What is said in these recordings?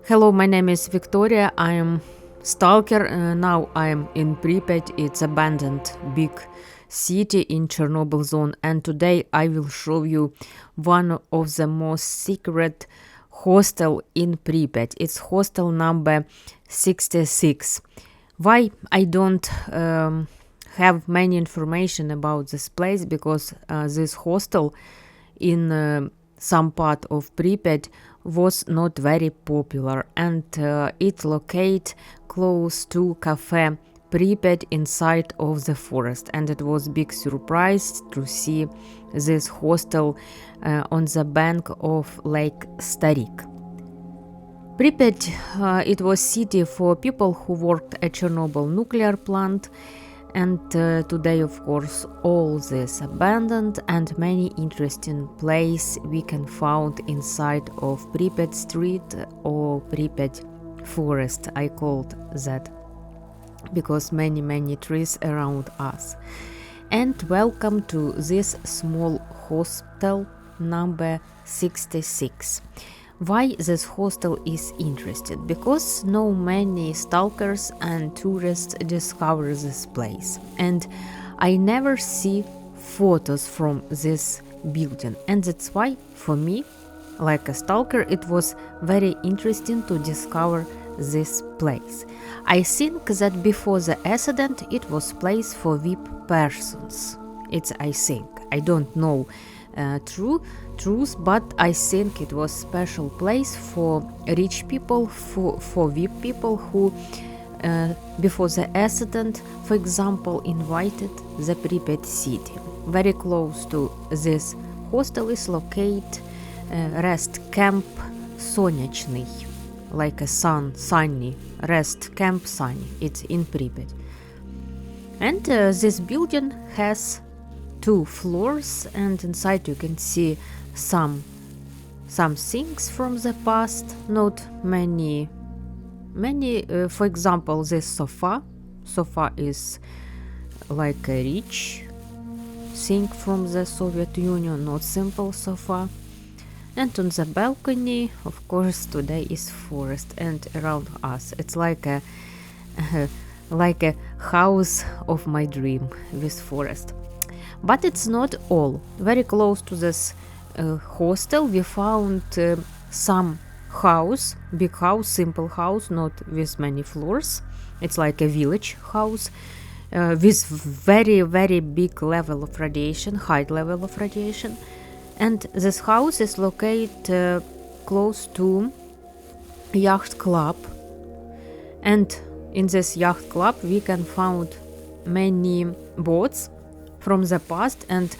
Hello, my name is Victoria. I am stalker. Now I am in Pripyat. It's abandoned big city in Chernobyl zone, and today I will show you one of the most secret hostel in Pripyat. It's hostel number 66. Why I don't have many information about this place? Because this hostel in some part of Pripyat was not very popular, and it located close to cafe Pripyat inside of the forest, and it was big surprise to see this hostel on the bank of Lake Starik. Pripyat, it was city for people who worked at Chernobyl nuclear plant, and today, of course, all this abandoned and many interesting place we can found inside of Pripyat street or Pripyat forest. I called that because many trees around us. And welcome to this small hostel number 66. Why this hostel is interesting? Because no many stalkers and tourists discover this place, and I never see photos from this building, and that's why for me, like a stalker, it was very interesting to discover this place. I think that before the accident it was place for VIP persons. I think, I don't know truth, but I think it was special place for rich people, for VIP people who before the accident, for example, invited the Pripyat city. Very close to this hostel is located rest camp Sonячный, like a sunny rest camp sunny. It's in Pripyat, and this building has 2 floors, and inside you can see some things from the past, not many for example, this sofa is like a rich thing from the Soviet Union, not simple sofa. And on the balcony, of course, today is forest, and around us it's like a house of my dream with forest. But it's not all. Very close to this hostel we found some house, big house, simple house, not with many floors. It's like a village house with very big level of radiation, high level of radiation. And this house is located close to yacht club. And in this yacht club we can find many boats from the past, and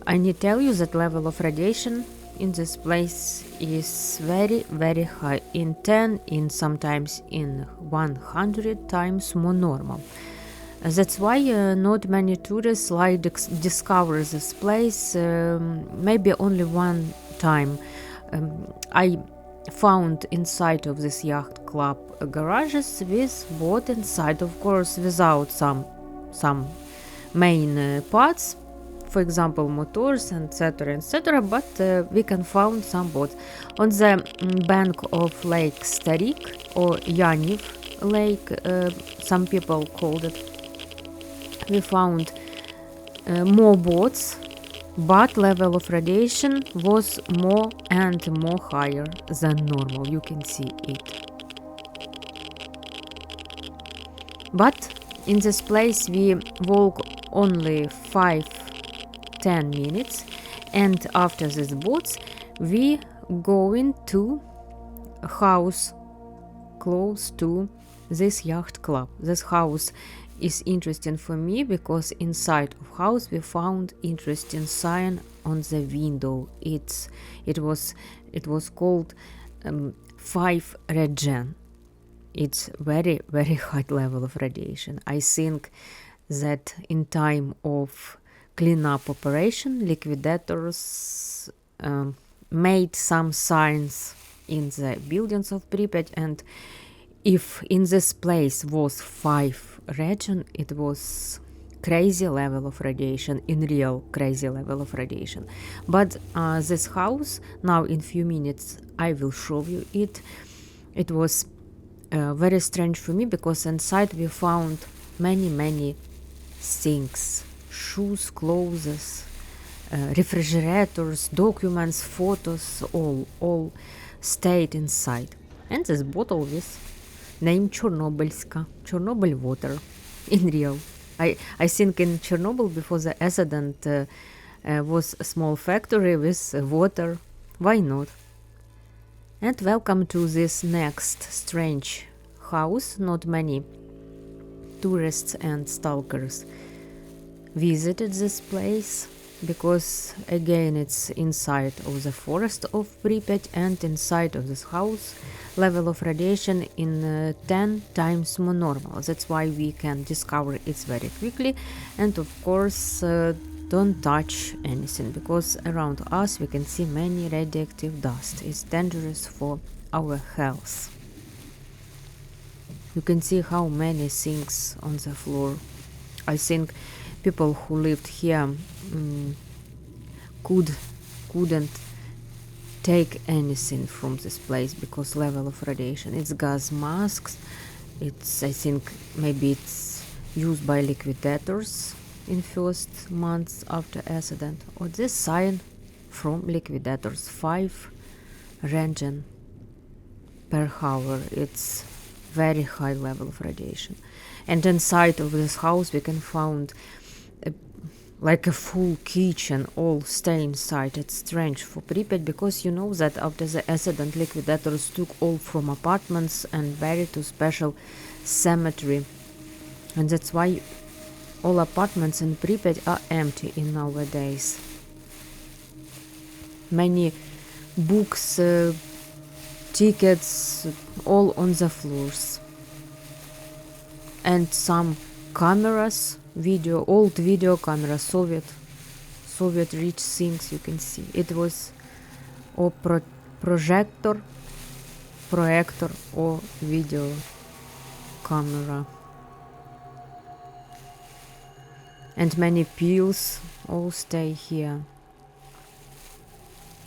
I need to tell you that level of radiation in this place is very high, in 10, in sometimes in 100 times more normal. That's why not many tourists like discover this place. Maybe only one time I found inside of this yacht club garages with boat inside, of course, without some main parts, for example motors, etc, but we can find some boats on the bank of Lake Starik or Yaniv Lake, some people called it. We found more boats, but level of radiation was more and more higher than normal. You can see it. But in this place we walk only 5-10 minutes, and after these boats we go into a house close to this yacht club. This house is interesting for me because inside of house we found interesting sign on the window. It was called 5 regen. It's very high level of radiation. I think that in time of cleanup operation, liquidators made some signs in the buildings of Pripyat, and if in this place was 5 regen, it was crazy level of radiation, in real crazy level of radiation. But this house, now in few minutes I will show you it. It was very strange for me because inside we found many things: shoes, clothes, refrigerators, documents, photos, all stayed inside. And this bottle with name Chernobylska, Chernobyl water, in real. I think in Chernobyl before the accident was a small factory with water. Why not? And welcome to this next strange house. Not many tourists and stalkers visited this place because again it's inside of the forest of Pripyat, and inside of this house level of radiation in 10 times more normal. That's why we can discover it very quickly. And of course don't touch anything because around us we can see many radioactive dust. It's dangerous for our health. You can see how many things on the floor. I think people who lived here couldn't take anything from this place because level of radiation. It's gas masks. It's, I think maybe it's used by liquidators in first months after accident. Or this sign from liquidators, 5 Rengen per hour. It's very high level of radiation. And inside of this house we can find like a full kitchen, all stay inside. It's strange for Pripyat because you know that after the accident liquidators took all from apartments and buried to special cemetery, and that's why all apartments in Pripyat are empty in nowadays. Many books, tickets, all on the floors, and some cameras, old video camera, Soviet rich things you can see. It was or projector or video camera. And many pills all stay here.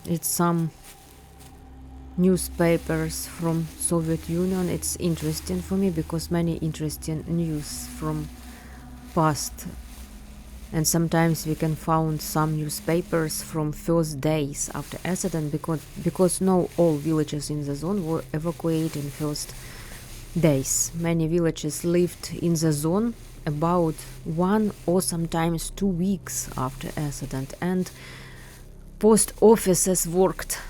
It's some newspapers from Soviet Union. It's interesting for me because many interesting news from past, and sometimes we can find some newspapers from first days after accident because no all villages in the zone were evacuated in first days. Many villages lived in the zone about 1 or sometimes 2 weeks after accident, and post offices worked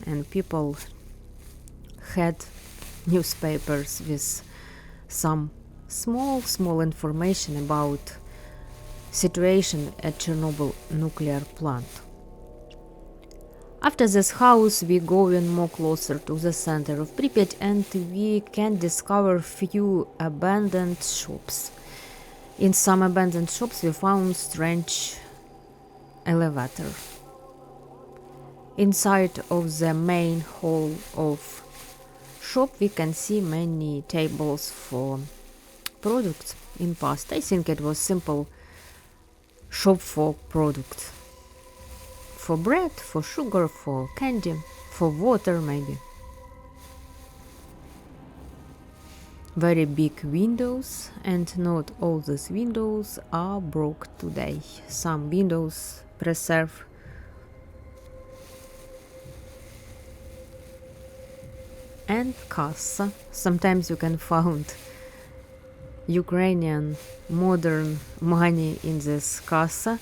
and people had newspapers with some small information about situation at Chernobyl nuclear plant. After this house we go in more closer to the center of Pripyat, and we can discover few abandoned shops. In some abandoned shops we found strange elevator. Inside of the main hall of shop we can see many tables for products. In past I think it was simple shop for product, for bread, for sugar, for candy, for water maybe. Very big windows, and not all these windows are broke today. Some windows preserve. And kassa. Sometimes you can find Ukrainian modern money in this kassa.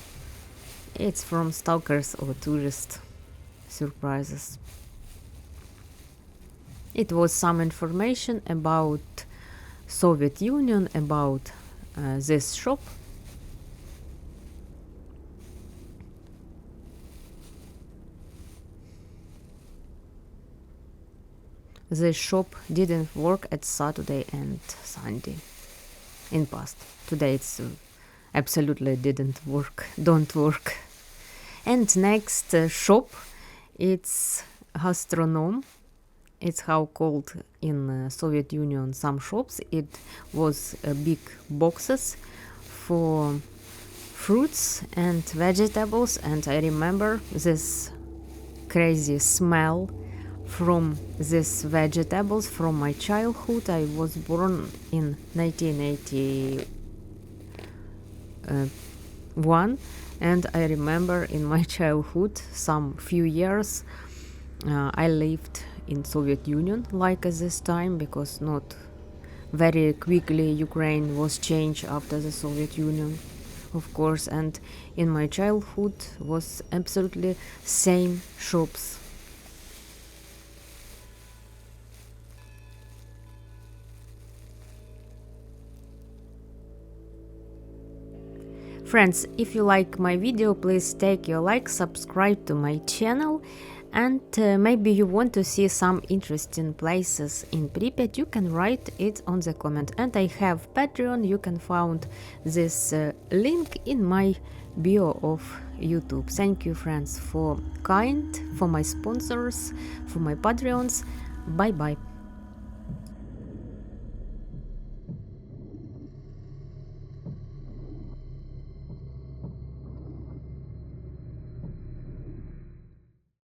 It's from stalkers or tourist surprises. It was some information about Soviet Union, about this shop. This shop didn't work at Saturday and Sunday in past. Today it's absolutely don't work. And next shop, it's gastronom. It's how called in Soviet Union some shops. It was big boxes for fruits and vegetables, and I remember this crazy smell from these vegetables from my childhood. I was born in 1981, and I remember in my childhood some few years I lived in Soviet Union like at this time, because not very quickly Ukraine was changed after the Soviet Union, of course, and in my childhood was absolutely same shops. Friends, if you like my video, please take your like, subscribe to my channel, and maybe you want to see some interesting places in Pripyat, you can write it on the comment. And I have Patreon, you can find this link in my bio of YouTube. Thank you, friends, for my sponsors, for my Patreons. Bye bye.